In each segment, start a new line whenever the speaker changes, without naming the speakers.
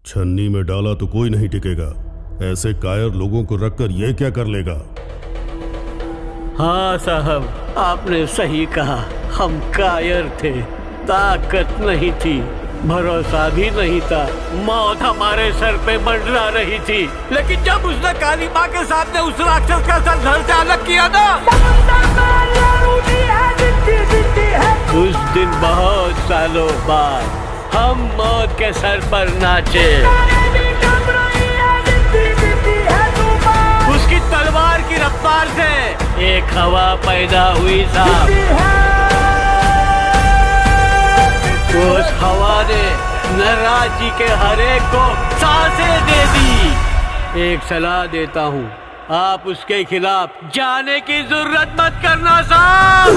छन्नी में डाला तो कोई नहीं टिकेगा। ऐसे कायर लोगों को रखकर ये क्या कर लेगा?
हाँ साहब, आपने सही कहा। हम कायर थे, ताकत नहीं थी, भरोसा भी नहीं था। मौत हमारे सर पे मंडरा रही थी, लेकिन जब उसने काली माँ के सामने उस राक्षस का सर धड़ से अलग किया ना, उस दिन बहुत सालों बाद हम मौत के सर पर नाचे। उसकी तलवार की रफ्तार से एक हवा पैदा हुई साहब। उस हवा ने नटराज जी के हर एक को सांसें दे दी। एक सलाह देता हूँ, आप उसके खिलाफ जाने की जरूरत मत करना साहब।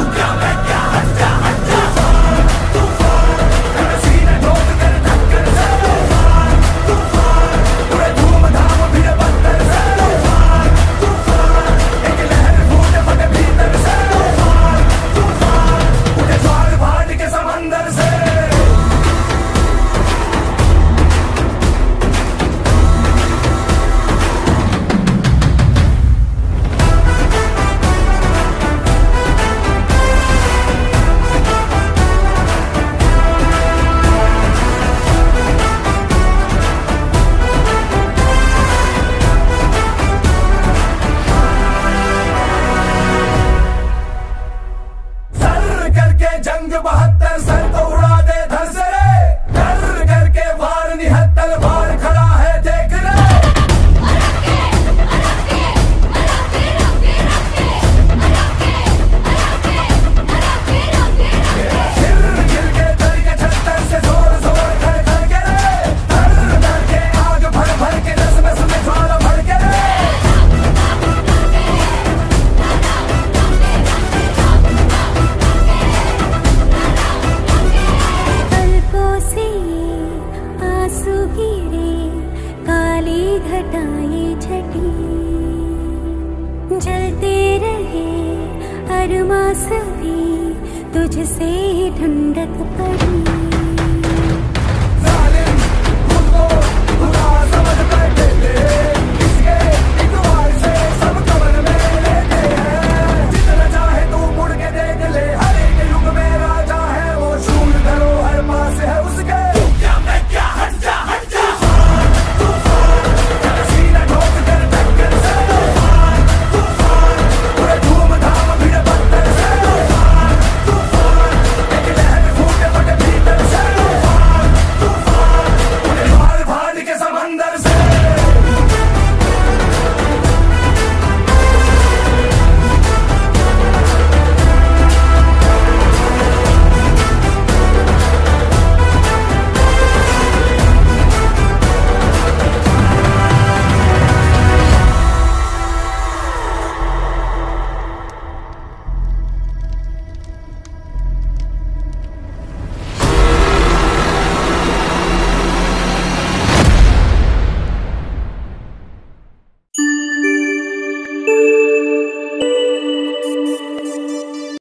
जंग 72 सर तो उड़ा दे धर से रे, कर करके वार निहत्तर बार खड़ा है देख रे। गिर के दर के छत्तर से जोर जोर खड़ खड़ के रे, दर दर के आग भर भर के नस नस में ज्वाला भर के रे।
घटाए छटी जलते रहे अरमा सभी, तुझसे ठंडक पड़ी।